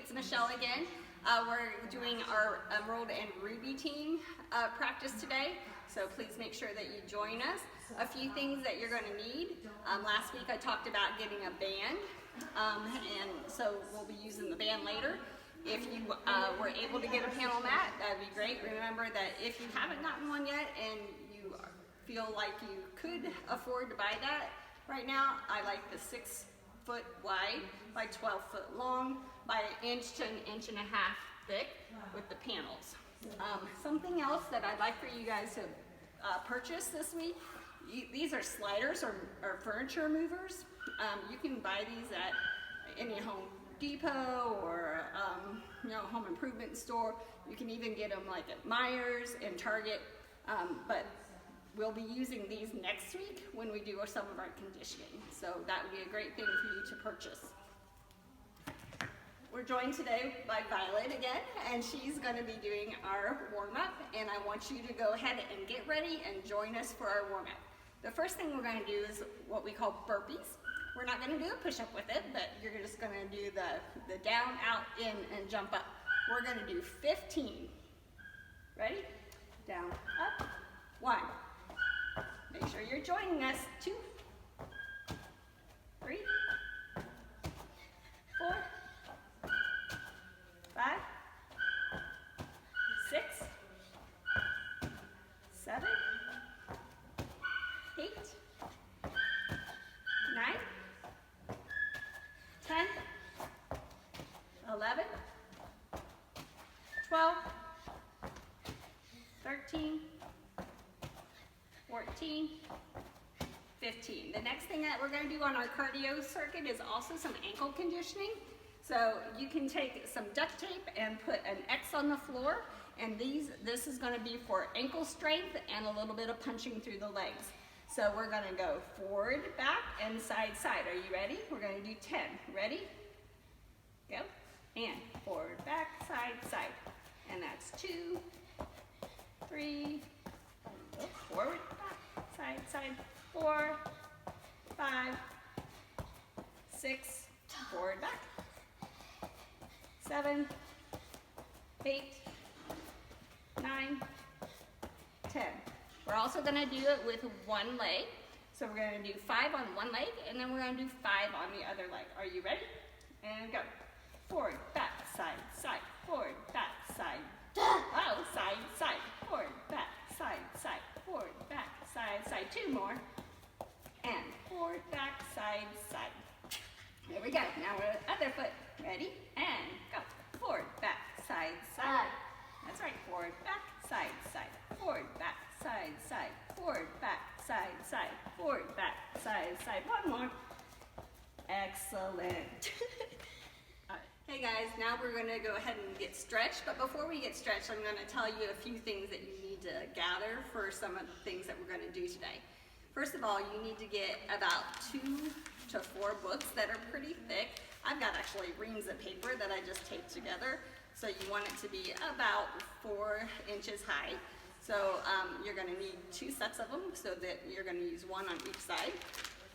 it's Michelle again. We're doing our Emerald and Ruby team practice today, so please make sure that you join us. A few things that you're going to need. Last week I talked about getting a band, and so we'll be using the band later. If you were able to get a panel mat, that'd be great. Remember that if you haven't gotten one yet and you feel like you could afford to buy that right now, I like the 6 foot wide by 12 foot long by an inch to an inch and a half thick with the panels. Something else that I'd like for you guys to purchase this week, these are sliders or furniture movers. You can buy these at any Home Depot or home improvement store. You can even get them like at Myers and Target, but we'll be using these next week when we do some of our conditioning. So that would be a great thing for you to purchase. We're joined today by Violet again, and she's going to be doing our warm-up, and I want you to go ahead and get ready and join us for our warm-up. The first thing we're going to do is what we call burpees. We're not going to do a push-up with it, but you're just going to do the down, out, in, and jump up. We're going to do 15. Ready? Down, up, 1. Make sure you're joining us. 2, 3, 4, 5, 6, 7, 8, 9, 10, 11, 12, 13, 14, 15. The next thing that we're going to do on our cardio circuit is also some ankle conditioning. So you can take some duct tape and put an X on the floor, and this is going to be for ankle strength and a little bit of punching through the legs. So we're going to go forward, back, and side, side. Are you ready? We're going to do 10. Ready? Go. And forward, back, side, side. And that's 2, 3, forward, back, side, side, 4, 5, 6, forward, back, 7, 8, 9, 10. We're also going to do it with one leg. So we're going to do 5 on one leg, and then we're going to do 5 on the other leg. Are you ready? And go. Forward, back, side, side, forward, back, side. Oh, side, side, forward, back, side, side, forward, back, side, side. 2 more. And forward, back, side, side. There we go. Now we're at the other foot. Ready? And go. Forward, back, side, side. That's right. Forward, back, side, side. Forward, back, side, side. Forward, back, side, side. Forward, back, side, side. 1 more. Excellent. Hey guys, now we're going to go ahead and get stretched, but before we get stretched, I'm going to tell you a few things that you need to gather for some of the things that we're going to do today. First of all, you need to get about 2 to 4 books that are pretty thick. I've got actually reams of paper that I just taped together, so you want it to be about 4 inches high. So you're going to need 2 sets of them, so that you're going to use 1 on each side.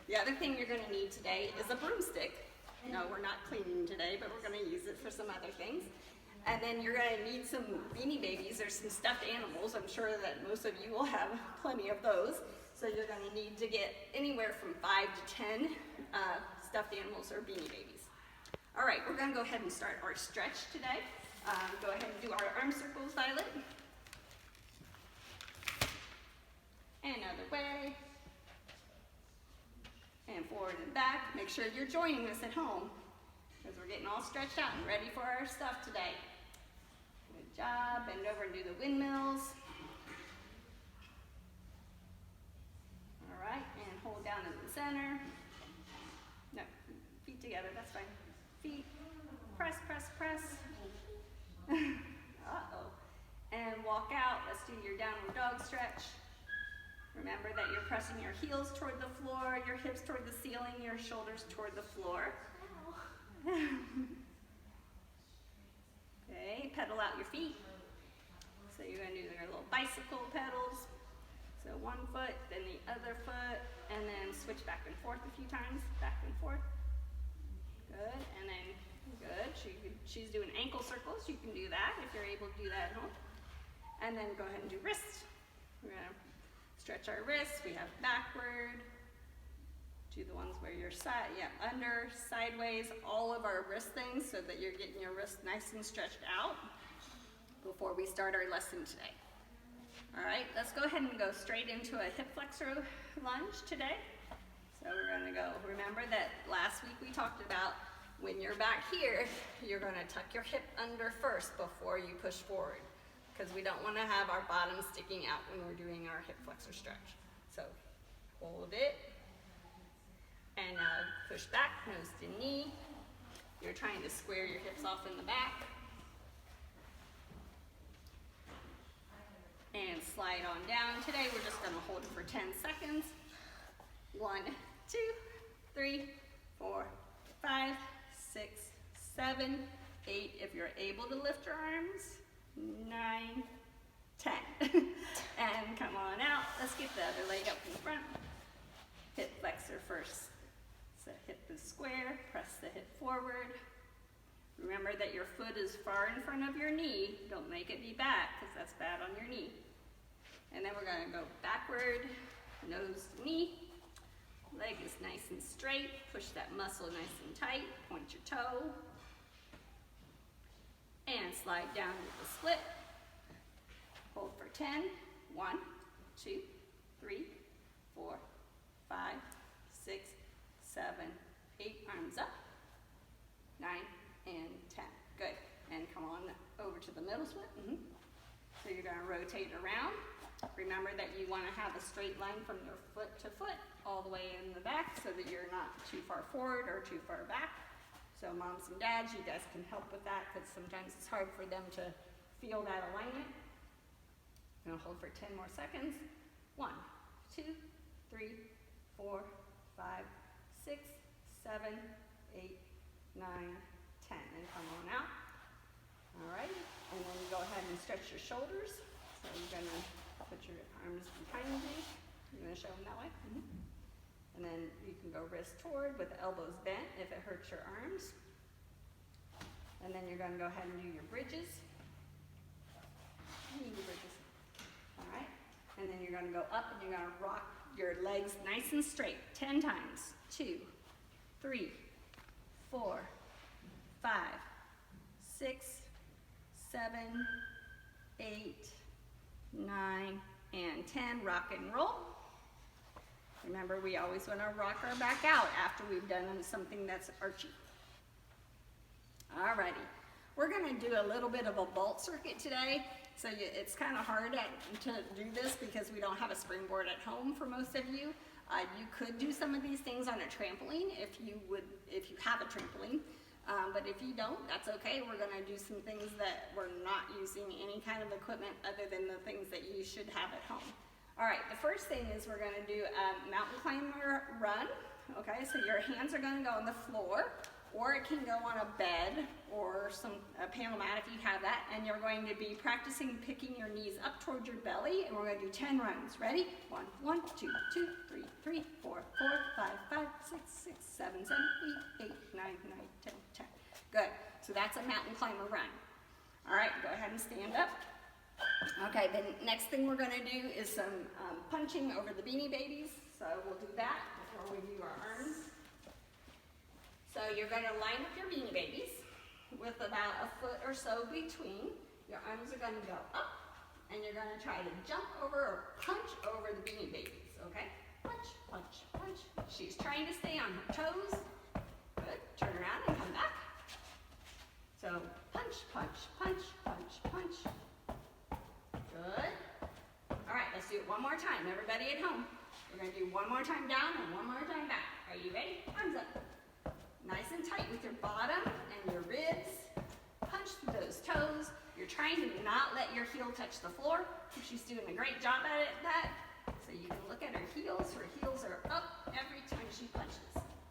The other thing you're going to need today is a broomstick. No, we're not cleaning today, but we're going to use it for some other things. And then you're going to need some Beanie Babies or some stuffed animals. I'm sure that most of you will have plenty of those. So you're going to need to get anywhere from 5 to 10 stuffed animals or Beanie Babies. All right, we're going to go ahead and start our stretch today. Go ahead and do our arm circles, Violet. Another way. And forward and back. Make sure you're joining us at home because we're getting all stretched out and ready for our stuff today. Good job. Bend over and do the windmills. All right, and hold down in the center. No, feet together, that's fine. Feet, press, press, press. Uh-oh. And walk out. Let's do your downward dog stretch. Remember that you're pressing your heels toward the floor, your hips toward the ceiling, your shoulders toward the floor. Okay, pedal out your feet. So you're going to do your little bicycle pedals. So 1 foot, then the other foot, and then switch back and forth a few times. Back and forth. Good, and then good. So you could she's doing ankle circles, you can do that if you're able to do that at home. And then go ahead and do wrists. We're gonna stretch our wrists. We have backward. Do the ones where you're under, sideways, all of our wrist things so that you're getting your wrist nice and stretched out before we start our lesson today. All right, let's go ahead and go straight into a hip flexor lunge today. So we're gonna go, remember that last week we talked about when you're back here, you're gonna tuck your hip under first before you push forward, because we don't wanna have our bottom sticking out when we're doing our hip flexor stretch. So hold it, and push back, nose to knee. You're trying to square your hips off in the back. And slide on down. Today we're just gonna hold it for 10 seconds. 1, 2, 3, 4, 5, 6, 7, 8. If you're able to lift your arms, 9, 10. And come on out. Let's get the other leg up in front. Hip flexor first. So hip is square, press the hip forward. Remember that your foot is far in front of your knee. Don't make it be back, because that's bad on your knee. And then we're gonna go backward, nose to knee. Leg is nice and straight. Push that muscle nice and tight. Point your toe. And slide down with the split. Hold for 10. 1, 2, 3, 4, 5, 6, 7, 8. Arms up. 9 and 10. Good. And come on over to the middle split. So you're going to rotate around. Remember that you want to have a straight line from your foot to foot all the way in the back so that you're not too far forward or too far back. So moms and dads, you guys can help with that because sometimes it's hard for them to feel that alignment. I'm going to hold for 10 more seconds. 1, 2, 3, 4, 5, 6, 7, 8, 9, 10. And come on out. All right. And then you go ahead and stretch your shoulders. So you're going to put your arms behind you. You're going to show them that way. And then you can go wrist toward with the elbows bent if it hurts your arms. And then you're going to go ahead and do your bridges. All right. And then you're going to go up and you're going to rock your legs nice and straight 10 times. 2, 3, 4, 5, 6, 7, 8, 9, and 10. Rock and roll. Remember, we always want to rock our back out after we've done something that's archy. Alrighty, we're going to do a little bit of a vault circuit today. So it's kind of hard to do this because we don't have a springboard at home for most of you. You could do some of these things on a trampoline if you have a trampoline. But if you don't, that's okay. We're going to do some things that we're not using any kind of equipment other than the things that you should have at home. All right, the first thing is we're going to do a mountain climber run. Okay, so your hands are going to go on the floor, or it can go on a bed or a panel mat if you have that, and you're going to be practicing picking your knees up towards your belly, and we're going to do 10 runs. Ready? 1, 1, 2, 2, 3, 3, 4, 4, 5, 5, 6, 6, 7, 7, 8, 8, 9, 9, 10, 10. Good. So that's a mountain climber run. All right, go ahead and stand up. Okay, the next thing we're going to do is some punching over the Beanie Babies. So we'll do that before we do our arms. So you're going to line up your Beanie Babies with about a foot or so between. Your arms are going to go up, and you're going to try to jump over or punch over the Beanie Babies, okay? Punch, punch, punch. She's trying to stay on her toes. Good. Turn around and come back. So punch, punch, punch, punch, punch. Good. All right, let's do it one more time. Everybody at home, we're going to do one more time down and one more time back. Are you ready? Arms up. Nice and tight with your bottom and your ribs. Punch those toes. You're trying to not let your heel touch the floor. She's doing a great job at that. So you can look at her heels. Her heels are up every time she punches.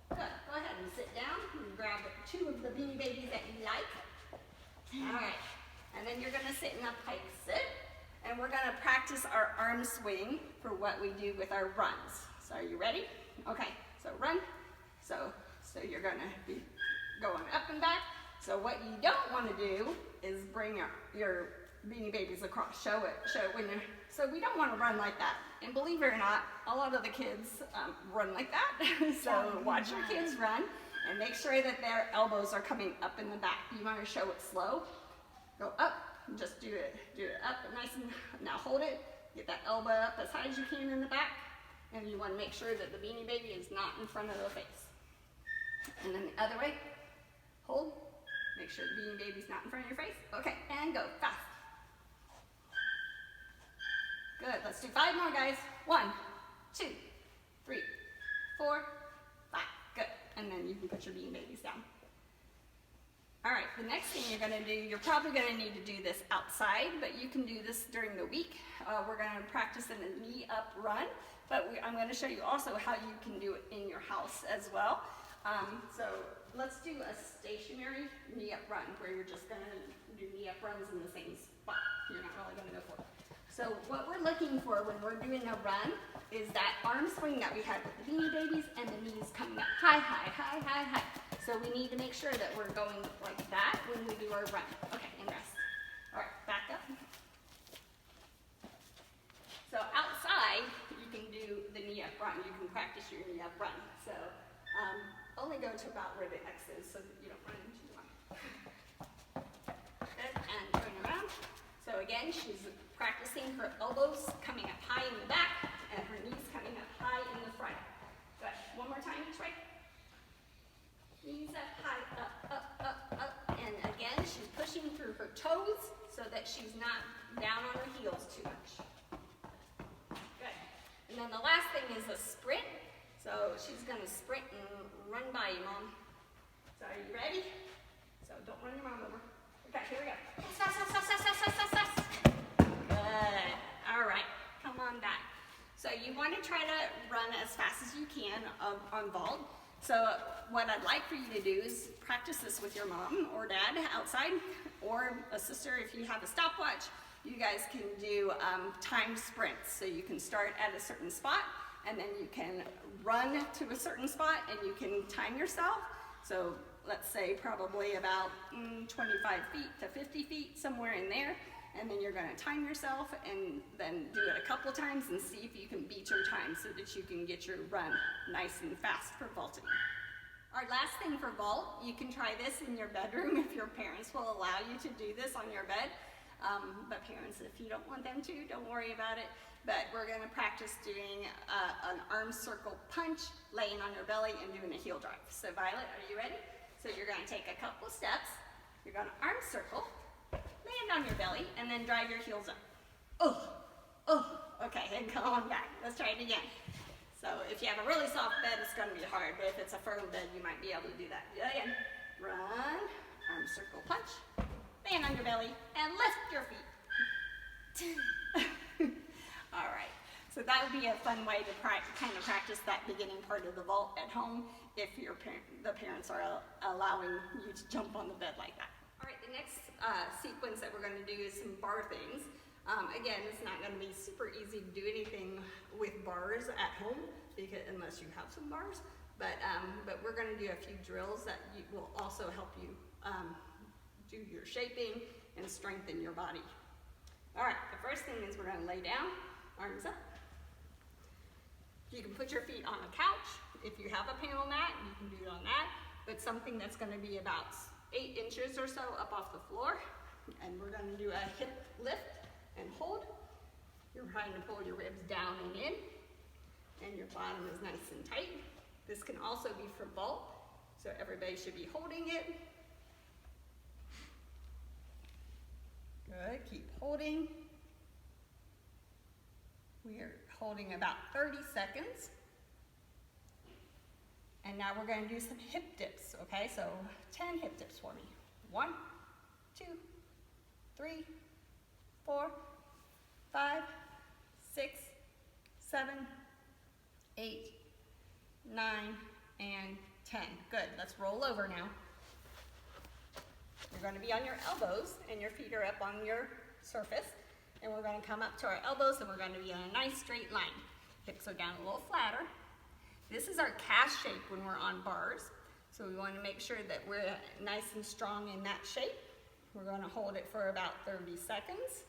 Good. Go ahead and sit down and grab 2 of the Beanie Babies that you like. All right. And then you're going to sit in a pike sit. And we're going to practice our arm swing for what we do with our runs. So are you ready? Okay, so run. So you're going to be going up and back. So what you don't want to do is bring your Beanie Babies across. Show it when you're, so we don't want to run like that. And believe it or not, a lot of the kids run like that. So watch your kids run and make sure that their elbows are coming up in the back. You want to show it slow. Go up, just do it up nice and, now hold it. Get that elbow up as high as you can in the back. And you want to make sure that the Beanie Baby is not in front of the face. And then the other way, hold. Make sure the Beanie Baby's not in front of your face. Okay, and go fast. Good, let's do 5 more, guys. 1, 2, 3, 4, 5. Good, and then you can put your Beanie Babies down. All right, the next thing you're gonna do, you're probably gonna need to do this outside, but you can do this during the week. We're gonna practice in a knee up run, but I'm gonna show you also how you can do it in your house as well. So let's do a stationary knee up run where you're just gonna do knee up runs in the same spot. You're not really gonna go for it. So what we're looking for when we're doing a run is that arm swing that we had with the Beanie Babies and the knees coming up high, high, high, high, high. So we need to make sure that we're going like that when we do our run. Okay, and rest. All right, back up. So outside, you can do the knee up run. You can practice your knee up run. So only go to about where the X is so that you don't run into the line. Good, and turn around. So again, she's practicing her elbows coming up high in the back and her knees coming up high in the front. Good, one more time each way. Knees up high, up. And again, she's pushing through her toes so that she's not down on her heels too much. Good. And then the last thing is a sprint. So she's gonna sprint and run by you, Mom. So are you ready? So don't run your mom over. Okay, here we go. Fast. Good. All right, come on back. So you want to try to run as fast as you can on vault. So what I'd like for you to do is practice this with your mom or dad outside, or a sister if you have a stopwatch. You guys can do timed sprints. So you can start at a certain spot and then you can run to a certain spot and you can time yourself. So let's say probably about 25 feet to 50 feet, somewhere in there. And then you're gonna time yourself and then do it a couple times and see if you can beat your time so that you can get your run nice and fast for vaulting. Our last thing for vault, you can try this in your bedroom if your parents will allow you to do this on your bed. But parents, if you don't want them to, don't worry about it. But we're gonna practice doing an arm circle punch, laying on your belly and doing a heel drive. So Violet, are you ready? So you're gonna take a couple steps. You're gonna arm circle, land on your belly, and then drive your heels up. Okay, and come on back. Let's try it again. So if you have a really soft bed, it's gonna be hard, but if it's a firm bed, you might be able to do that. Do that again. Run, arm circle punch, land on your belly, and lift your feet. All right, so that would be a fun way to kind of practice that beginning part of the vault at home if the parents are allowing you to jump on the bed like that. All right, the next sequence that we're going to do is some bar things. Again, it's not going to be super easy to do anything with bars at home unless you have some bars, but we're going to do a few drills that will also help you do your shaping and strengthen your body. All right, the first thing is we're going to lay down, arms up. You can put your feet on a couch. If you have a panel mat, you can do it on that, but something that's going to be about 8 inches or so up off the floor. And we're going to do a hip lift and hold. You're trying to pull your ribs down and in, and your bottom is nice and tight. This can also be for vault, so everybody should be holding it. Good, keep holding. We are holding about 30 seconds. And now we're going to do some hip dips, okay? So 10 hip dips for me. 1, 2, 3, 4, 5, 6, 7, 8, 9, and 10. Good, let's roll over now. You're going to be on your elbows and your feet are up on your surface. And we're going to come up to our elbows and we're going to be in a nice straight line. Hips are down a little flatter. This is our calf shape when we're on bars. So So we want to make sure that we're nice and strong in that shape. We're going to hold it for about 30 seconds.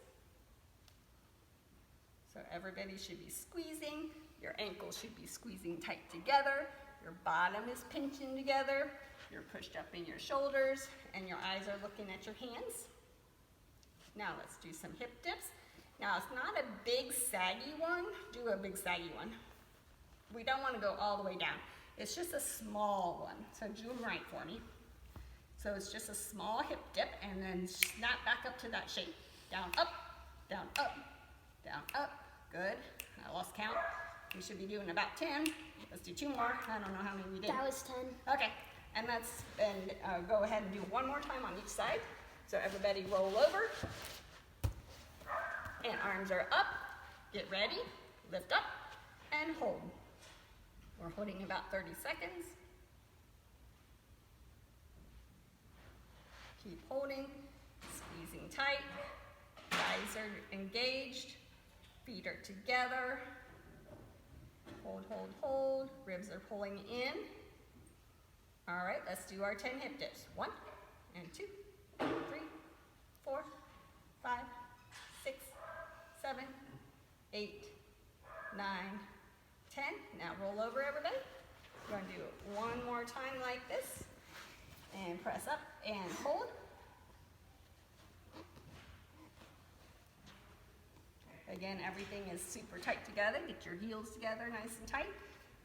So everybody should be squeezing. Your ankles should be squeezing tight together. Your bottom is pinching together. You're pushed up in your shoulders and your eyes are looking at your hands. Now let's do some hip dips. Now it's not a big saggy one. Do a big saggy one. We don't want to go all the way down. It's just a small one. So do them right for me. So it's just a small hip dip and then snap back up to that shape. Down, up, down, up, down, up. Good. I lost count. We should be doing about 10. Let's do 2 more. I don't know how many we did. That was 10. Okay. And let's go ahead and do one more time on each side. So everybody roll over. And arms are up. Get ready. Lift up and hold. We're holding about 30 seconds. Keep holding, squeezing tight. Thighs are engaged. Feet are together. Hold, hold, hold. Ribs are pulling in. All right, let's do our 10 hip dips. 1 and 2, 3, 4, 5, 6, 7, 8, 9, 10. Now roll over, everybody. We're going to do it one more time like this. And press up and hold. Again, everything is super tight together. Get your heels together nice and tight.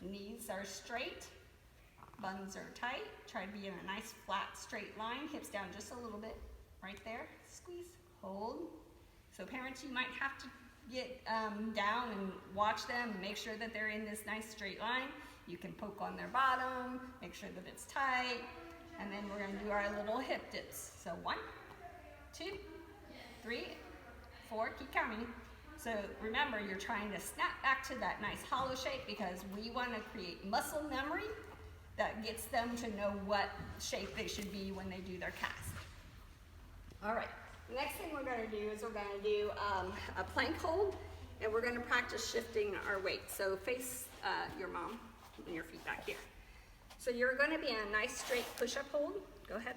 Knees are straight. Buns are tight. Try to be in a nice flat straight line. Hips down just a little bit. Right there. Squeeze. Hold. So parents, you might have to get down and watch them and make sure that they're in this nice straight line. You can poke on their bottom. Make sure that it's tight. And then we're going to do our little hip dips. So 1, 2, 3, 4. Keep counting. So remember, you're trying to snap back to that nice hollow shape because we want to create muscle memory that gets them to know what shape they should be when they do their cast. All right, the next thing we're going to do is we're going to do a plank hold, and we're going to practice shifting our weight. So face your mom and your feet back here. So you're going to be in a nice straight push-up hold. Go ahead.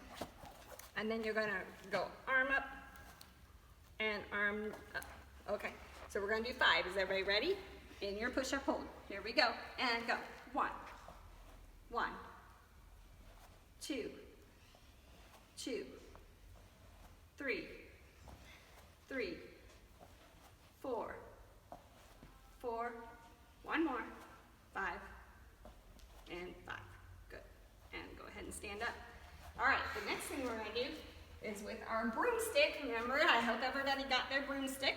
And then you're going to go arm up and arm up. Okay, so we're going to do 5. Is everybody ready? In your push-up hold. Here we go. And go. 1, 1, 2, 2, 3, 3, 4, 4, 1 more, 5, and 5. Good. And go ahead and stand up. All right, the next thing we're going to do is with our broomstick. Remember, I hope everybody got their broomstick.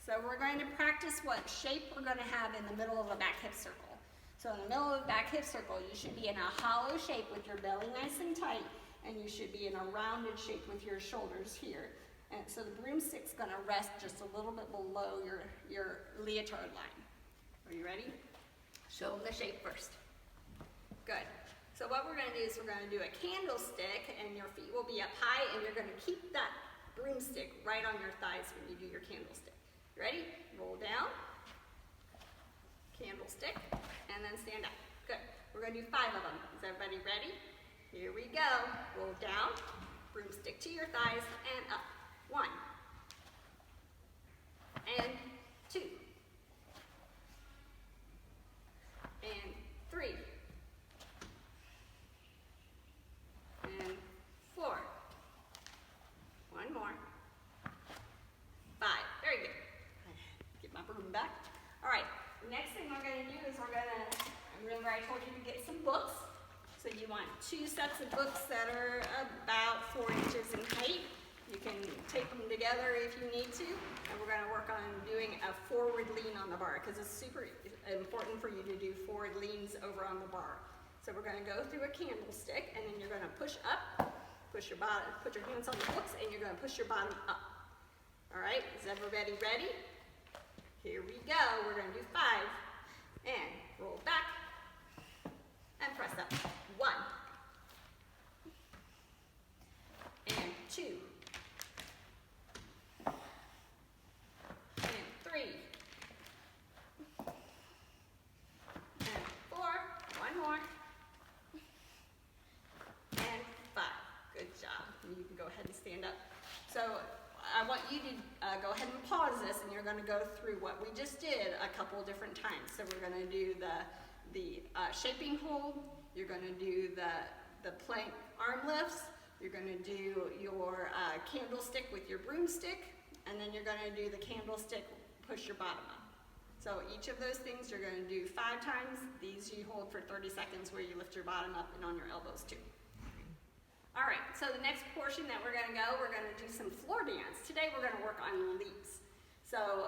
So we're going to practice what shape we're going to have in the middle of a back hip circle. So in the middle of the back hip circle, you should be in a hollow shape with your belly nice and tight, and you should be in a rounded shape with your shoulders here. And so the broomstick's going to rest just a little bit below your leotard line. Are you ready? Show them the shape first. Good. So what we're going to do is we're going to do a candlestick, and your feet will be up high, and you're going to keep that broomstick right on your thighs when you do your candlestick. Ready? Roll down, candlestick, and then stand up. Good. We're going to do 5 of them. Is everybody ready? Here we go. Roll down, broomstick to your thighs, and up. 1, and 2, and 3, and 4. 1 more. 5. Very good. Get my broom back. All right. The next thing we're going to do is remember I told you to get some books. So you want 2 sets of books that are about 4 inches in height. You can tape them together if you need to. And we're going to work on doing a forward lean on the bar because it's super important for you to do forward leans over on the bar. So we're going to go through a candlestick, and then you're going to push up, push your bottom, put your hands on the books, and you're going to push your bottom up. All right, is everybody ready? Here we go. We're going to do 5. And roll back and press up. 1 and 2 and 3 and 4. 1 more ahead and stand up. So I want you to go ahead and pause this, and you're going to go through what we just did a couple different times. So we're going to do the shaping hold. You're going to do the plank arm lifts. You're going to do your candlestick with your broomstick, and then you're going to do the candlestick push your bottom up. So each of those things you're going to do 5 times. These you hold for 30 seconds where you lift your bottom up and on your elbows too. All right, so the next portion that we're going to do some floor dance. Today we're going to work on leaps. So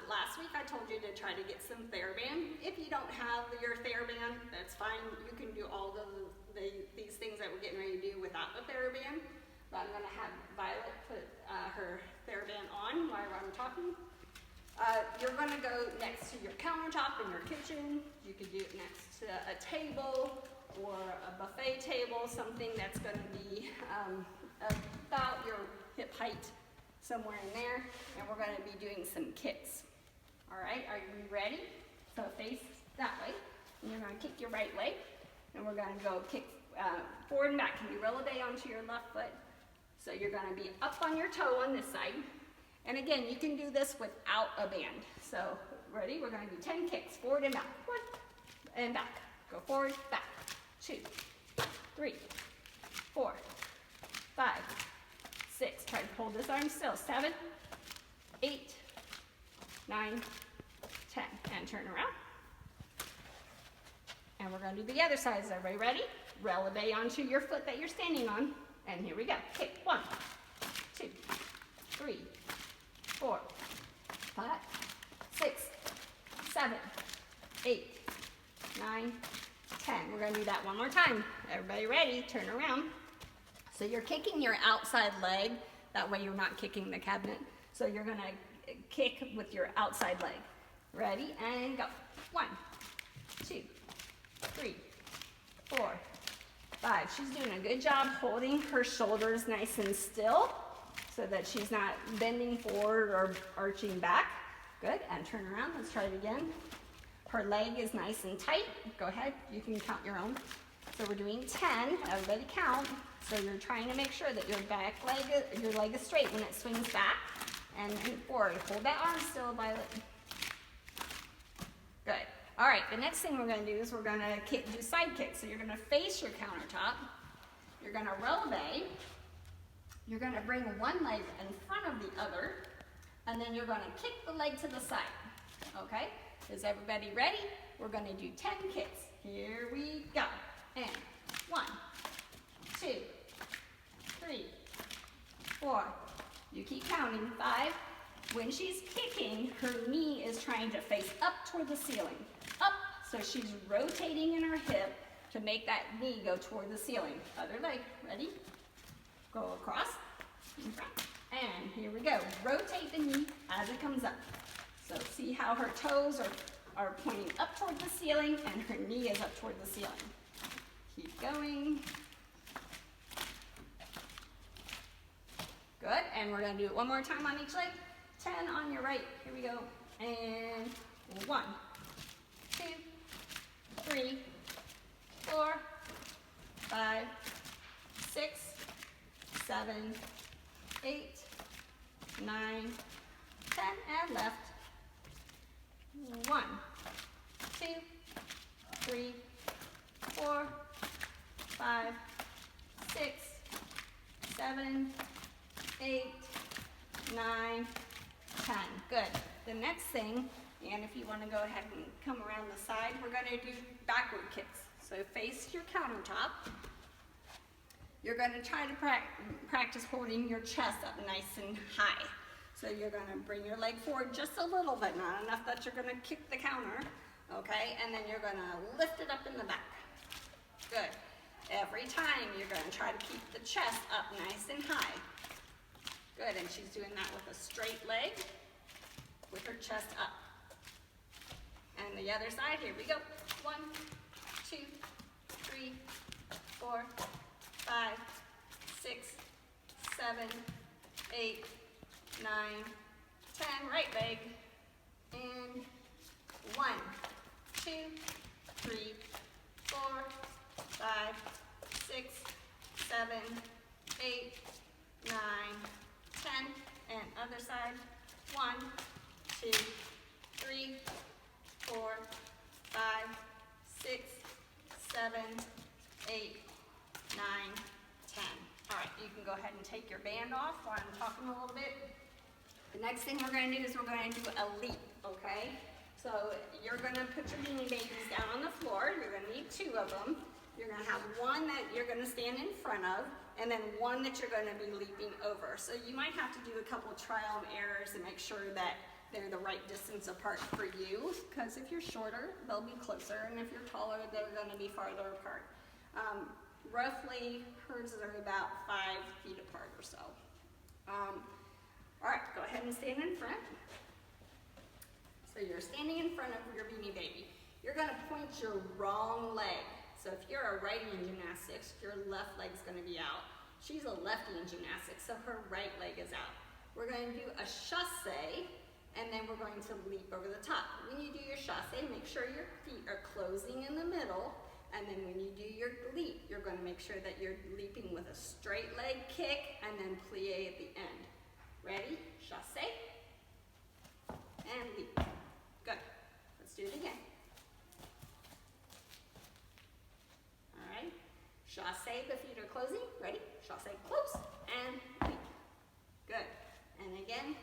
last week I told you to try to get some TheraBand. If you don't have your TheraBand, that's fine. You can do all these things that we're getting ready to do without the TheraBand. But I'm going to have Violet put her TheraBand on while I'm talking. You're going to go next to your countertop in your kitchen. You could do it next to a table or a buffet table, something that's going to be about your hip height, somewhere in there. And we're going to be doing some kicks. All right, are you ready? So face that way. And you're going to kick your right leg. And we're going to go kick forward and back. Can you releve onto your left foot? So you're going to be up on your toe on this side. And again, you can do this without a band. So ready? We're going to do 10 kicks, forward and back. Forward and back. Go forward, back. 2, 3, 4, 5, 6. Try to hold this arm still. 7, 8, 9, 10. And turn around. And we're going to do the other side. Is everybody ready? Releve onto your foot that you're standing on. And here we go. Kick. 1, 2, 3, 4, 5, 6, 7, 8, 9, 10. We're going to do that one more time. Everybody ready? Turn around. So you're kicking your outside leg. That way you're not kicking the cabinet. So you're going to kick with your outside leg. Ready? And go. 1, 2, 3, 4, 5. She's doing a good job holding her shoulders nice and still so that she's not bending forward or arching back. Good. And turn around. Let's try it again. Her leg is nice and tight. Go ahead. You can count your own. So we're doing 10. Everybody count. So you're trying to make sure that your leg is straight when it swings back and forward. Hold that arm still, Violet. Good. All right. The next thing we're going to do is we're going to do side kicks. So you're going to face your countertop. You're going to releve. You're going to bring one leg in front of the other, and then you're going to kick the leg to the side. Okay? Is everybody ready? We're going to do 10 kicks. Here we go. And 1, 2, 3, 4. You keep counting. 5. When she's kicking, her knee is trying to face up toward the ceiling. Up. So she's rotating in her hip to make that knee go toward the ceiling. Other leg. Ready? Go across. In front. And here we go. Rotate the knee as it comes up. So see how her toes are pointing up toward the ceiling and her knee is up toward the ceiling. Keep going. Good. And we're going to do it one more time on each leg. 10 on your right. Here we go. And 1, 2, 3, 4, 5, 6, 7, 8, 9, 10, and left. 1, 2, 3, 4, 5, 6, 7, 8, 9, 10. Good. The next thing, and if you want to go ahead and come around the side, we're going to do backward kicks. So face your countertop. You're going to try to practice holding your chest up nice and high. So you're going to bring your leg forward just a little bit, not enough that you're going to kick the counter, okay? And then you're going to lift it up in the back. Good. Every time you're going to try to keep the chest up nice and high. Good, and she's doing that with a straight leg, with her chest up. And the other side, here we go. 1, 2, 3, 4, 5, 6, 7, 8, 9, 10. Right leg. And 1, 2, 3, 4, 5, 6, 7, 8, 9, 10, and other side. 1, 2, 3, 4, 5, 6, 7, 8, 9, 10. All right, you can go ahead and take your band off while I'm talking a little bit. The next thing we're going to do is we're going to do a leap, okay? So you're going to put your Beanie Babies down on the floor. You're going to need 2 of them. You're going to have one that you're going to stand in front of, and then one that you're going to be leaping over. So you might have to do a couple trial and errors and make sure that they're the right distance apart for you, because if you're shorter, they'll be closer, and if you're taller, they're going to be farther apart. Roughly, hers are about 5 feet apart or so. All right, go ahead and stand in front. So you're standing in front of your Beanie Baby. You're going to point your wrong leg. So if you're a righty in gymnastics, your left leg's going to be out. She's a lefty in gymnastics, so her right leg is out. We're going to do a chassé, and then we're going to leap over the top. When you do your chassé, make sure your feet are closing in the middle, and then when you do your leap, you're going to make sure that you're leaping with a straight leg kick, and then plie at the end. Ready? Chassé, and leap. Good. Let's do it again. All right. Chassé, the feet are closing. Ready? Chassé, close, and leap. Good. And again.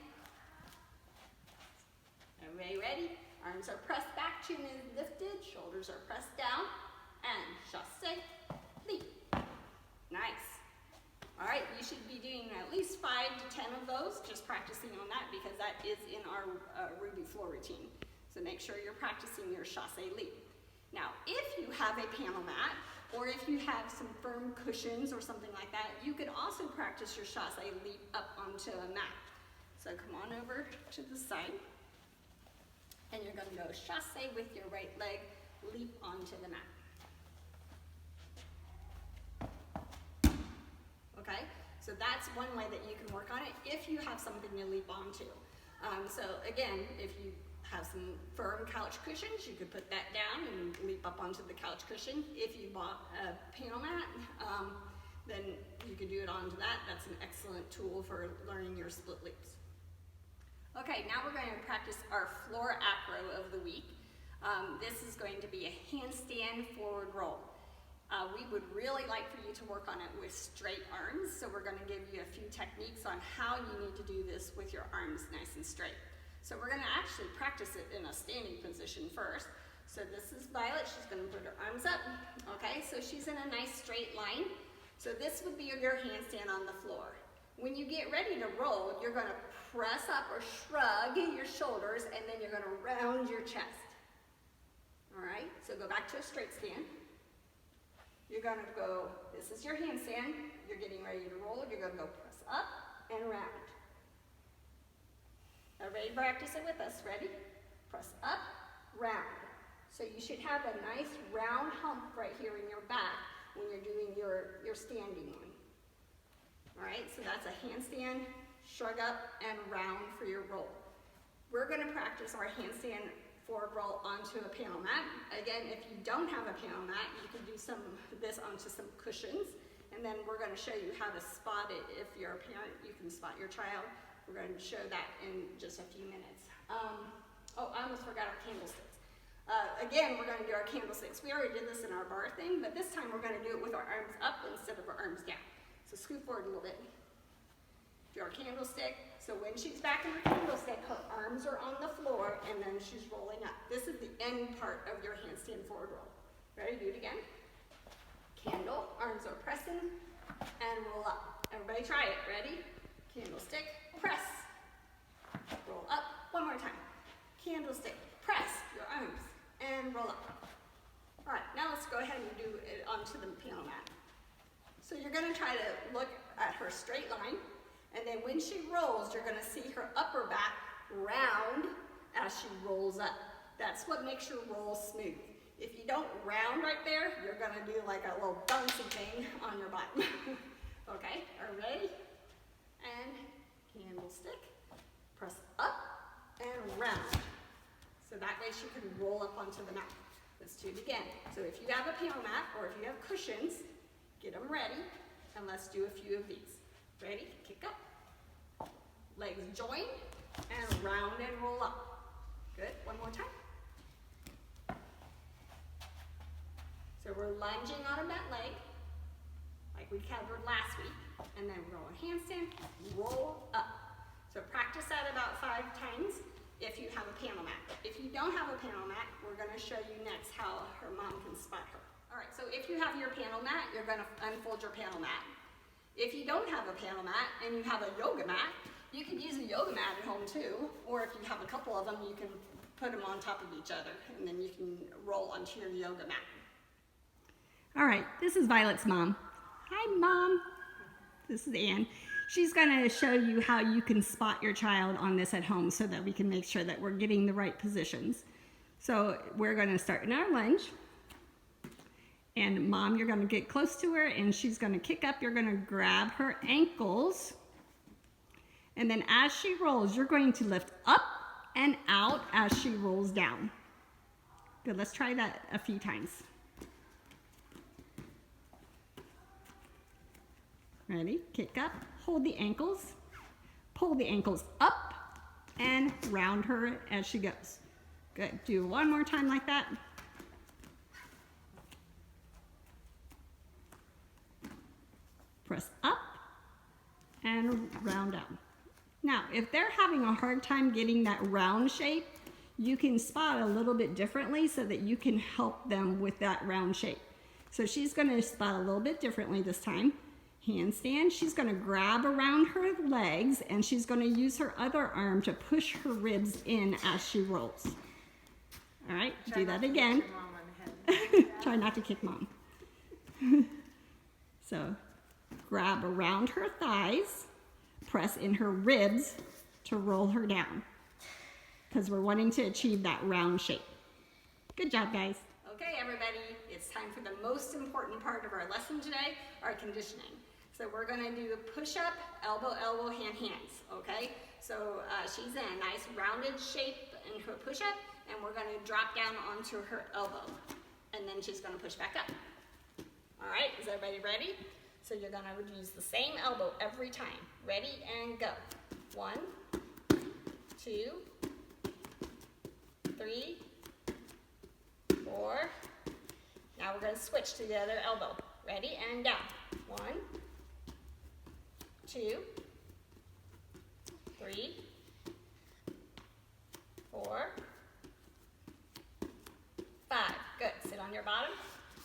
Everybody ready? Arms are pressed back, chin is lifted, shoulders are pressed down, and chassé, leap. Nice. All right, you should be doing at least 5 to 10 of those, just practicing on that because that is in our Ruby floor routine. So make sure you're practicing your chassé leap. Now, if you have a panel mat, or if you have some firm cushions or something like that, you could also practice your chassé leap up onto a mat. So come on over to the side, and you're going to go chassé with your right leg, leap onto the mat. Okay, so that's one way that you can work on it if you have something to leap onto. So again, if you have some firm couch cushions, you could put that down and leap up onto the couch cushion. If you bought a panel mat, then you could do it onto that. That's an excellent tool for learning your split leaps. Okay, now we're going to practice our floor acro of the week. This is going to be a handstand forward roll. We would really like for you to work on it with straight arms, so we're going to give you a few techniques on how you need to do this with your arms nice and straight. So we're going to actually practice it in a standing position first. So this is Violet. She's going to put her arms up. Okay, so she's in a nice straight line. So this would be your handstand on the floor. When you get ready to roll, you're going to press up or shrug your shoulders, and then you're going to round your chest. All right, so go back to a straight stand. You're going to go, this is your handstand. You're getting ready to roll. You're going to go press up and round. Everybody practice it with us. Ready? Press up, round. So you should have a nice round hump right here in your back when you're doing your standing one. All right, so that's a handstand, shrug up, and round for your roll. We're going to practice our handstand forward roll onto a panel mat. Again, if you don't have a panel mat, you can do this onto some cushions, and then we're going to show you how to spot it. If you're a parent, you can spot your child. We're going to show that in just a few minutes. Oh, I almost forgot our candlesticks. Again, we're going to do our candlesticks. We already did this in our bar thing, but this time we're going to do it with our arms up instead of our arms down. So scoot forward a little bit. Do our candlestick. So when she's back in her candlestick, her arms are on the floor, and then she's rolling up. This is the end part of your handstand forward roll. Ready? Do it again. Candle, arms are pressing, and roll up. Everybody try it. Ready? Candlestick, press. Roll up. One more time. Candlestick, press your arms, and roll up. All right, now let's go ahead and do it onto the piano mat. So you're going to try to look at her straight line, and then when she rolls, you're going to see her upper back round as she rolls up. That's what makes your roll smooth. If you don't round right there, you're going to do like a little bouncy thing on your butt. Okay, are you ready? And candlestick, press up and round. So that way she can roll up onto the mat. Let's do it again. So if you have a piano mat or if you have cushions, get them ready, and let's do a few of these. Ready? Kick join and round and roll up. Good, one more time. So we're lunging on a bent leg, like we covered last week, and then we're going handstand, roll up. So practice that about 5 times if you have a panel mat. If you don't have a panel mat, we're gonna show you next how her mom can spot her. All right, so if you have your panel mat, you're gonna unfold your panel mat. If you don't have a panel mat and you have a yoga mat, you can use a yoga mat at home too, or if you have a couple of them, you can put them on top of each other, and then you can roll onto your yoga mat. All right, this is Violet's mom. Hi, Mom. This is Ann. She's gonna show you how you can spot your child on this at home so that we can make sure that we're getting the right positions. So we're gonna start in our lunge. And Mom, you're gonna get close to her and she's gonna kick up. You're gonna grab her ankles. And then as she rolls, you're going to lift up and out as she rolls down. Good, let's try that a few times. Ready? Kick up, hold the ankles, pull the ankles up, and round her as she goes. Good, do one more time like that. Press up and round down. Now, if they're having a hard time getting that round shape, you can spot a little bit differently so that you can help them with that round shape. So she's gonna spot a little bit differently this time. Handstand, she's gonna grab around her legs and she's gonna use her other arm to push her ribs in as she rolls. All right, do that again. Try not to kick Mom. So, grab around her thighs, press in her ribs to roll her down, because we're wanting to achieve that round shape. Good job, guys. Okay, everybody, it's time for the most important part of our lesson today, our conditioning. So we're gonna do a push-up, elbow, elbow, hand, hands, okay? So she's in a nice rounded shape in her push-up, and we're gonna drop down onto her elbow, and then she's gonna push back up. All right, is everybody ready? So you're gonna use the same elbow every time. Ready and go. 1, 2, 3, 4. Now we're gonna switch to the other elbow. Ready and down. 1, 2, 3, 4, 5. Good, sit on your bottom.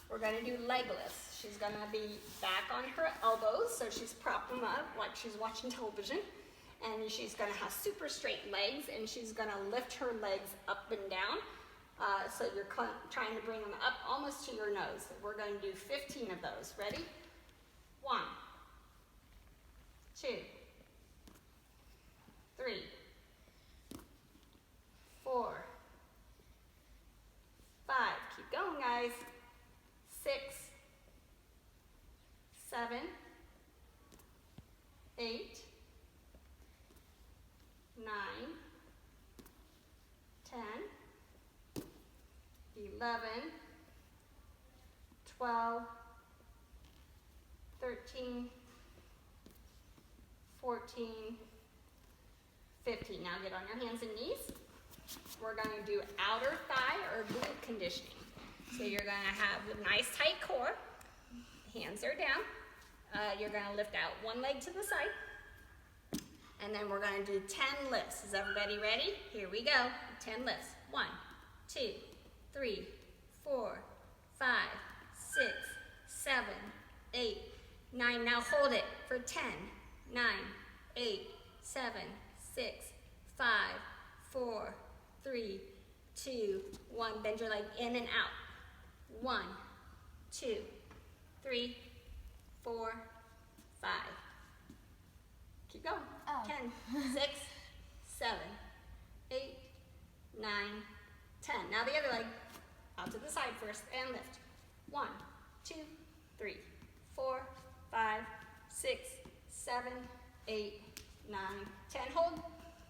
We're gonna do leg lifts. She's gonna be back on her elbows, so she's propped them up like she's watching television. And she's gonna have super straight legs, and she's gonna lift her legs up and down. So you're trying to bring them up almost to your nose. We're gonna do 15 of those. Ready? 1, 2, 3, 4, 5. Keep going, guys. 6, 7, 8, 9, 10, 11, 12, 13, 14, 15. Now get on your hands and knees. We're going to do outer thigh or glute conditioning. So you're going to have a nice tight core. Hands are down. You're going to lift out one leg to the side. And then we're going to do 10 lifts. Is everybody ready? Here we go. 10 lifts. 1, 2, 3, 4, 5, 6, 7, 8, 9. Now hold it for 10, 9, 8, 7, 6, 5, 4, 3, 2, 1. Bend your leg in and out. 1, 2, 3, 4, 5. Keep going. 10, 6, 7, 8, 9, 10. Now the other leg out to the side first and lift. 1, 2, 3, 4, 5, 6, 7, 8, 9, 10. Hold.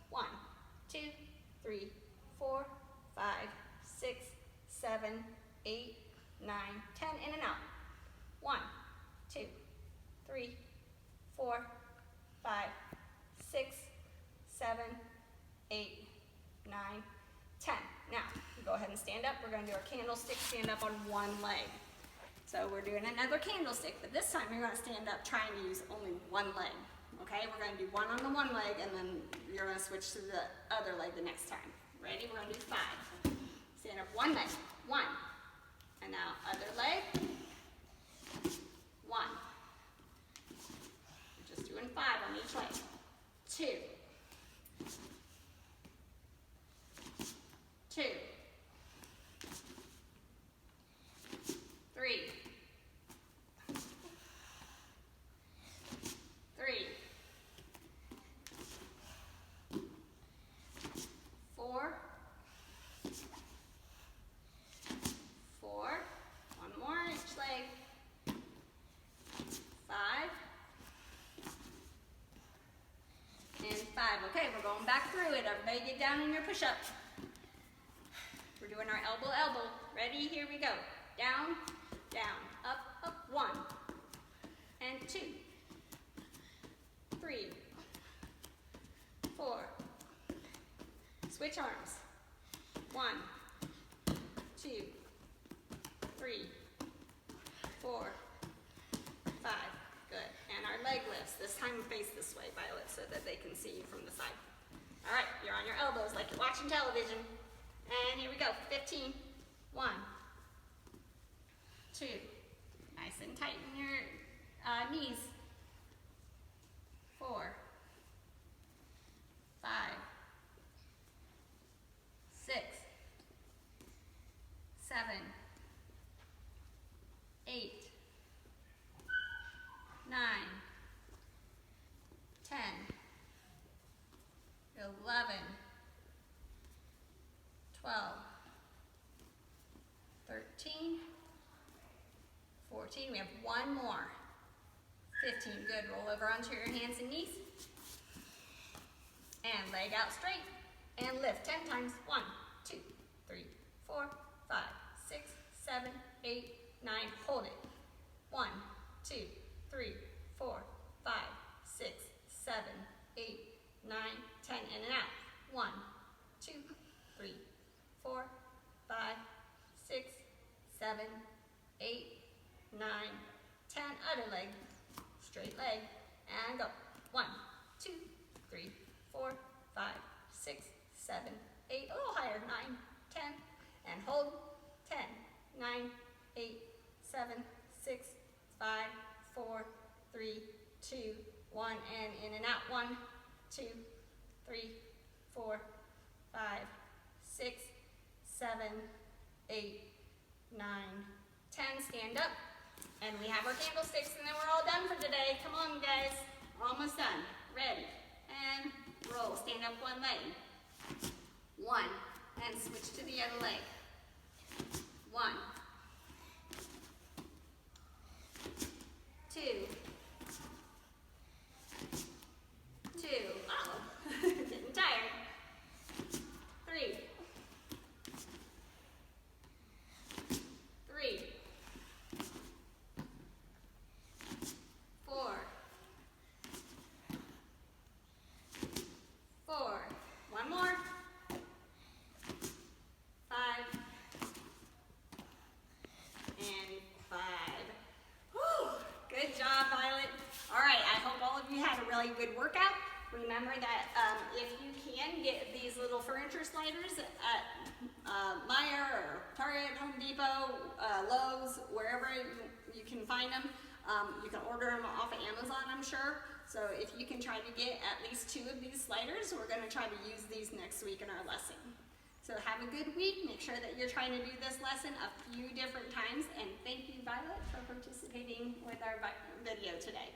1, 2, 3, 4, 5, 6, 7, 8, 9, 10. In and out. 1, 2, 3, 4, 5, 6, 7, stand up. We're gonna do our candlestick stand up on one leg. So we're doing another candlestick, but this time you're gonna stand up trying to use only one leg. Okay, we're gonna do one on the one leg and then you're gonna switch to the other leg the next time. Ready? We're gonna do 5. Stand up one leg, 1. And now other leg, 1. We're just doing 5 on each leg. 2. 2. 3. 3. 4. 4. One more each leg. 5. And 5. Okay, we're going back through it. Everybody get down in your push-up. We're doing our elbow, elbow. Ready? Here we go. Down, down, up, up. 1 and 2. 3. 4. Switch arms. 1, 2, 3, 4, 5. Good. And our leg lifts. This time face this way, Violet, so that they can see you from the side. All right, you're on your elbows like you're watching television. And here we go. 15. 1, 2. Nice and tighten your knees. 4, 5, 6, 7, 8, 9, 10, 11, 12, 13, 14. We have one more. 15. Good. Roll over onto your hands and knees. And leg out straight. And lift 10 times. 1, 2, 3, 4, 5, 6, 7, 8, 9. Hold it. 1, 2, 3, 4, 5, 6, 7, 8, 9, 10. In and out. 1, 2, 3, 4, 5, 6, 7, 8, 9, 10. Other leg. Straight leg. And go. 1, 2, 3, 4, 5, 6, 7, 8. A little higher. 9, 10. And hold. 10, 9, 8, 7, 6, 5, 4, 3, 2, 1. And in and out. 1, 2, 3, 4, 5, 6, 7, 8, 9, 10. Stand up. And we have our candlesticks and then we're all done for today. Come on, guys. We're almost done. Ready. And roll. Stand up one leg. 1. And switch to the other leg. 1. 2. 2. Uh-oh. Getting tired. 3. 3. 4. 4. One more. 5. And 5. Whew. Good job, Violet. All right, I hope all of you had a really good workout. Remember that if you can get these little furniture sliders at Meijer or Target, Home Depot, Lowe's, wherever you can find them, you can order them off of Amazon, I'm sure. So if you can try to get at least 2 of these sliders, we're going to try to use these next week in our lesson. So have a good week. Make sure that you're trying to do this lesson a few different times. And thank you, Violet, for participating with our video today.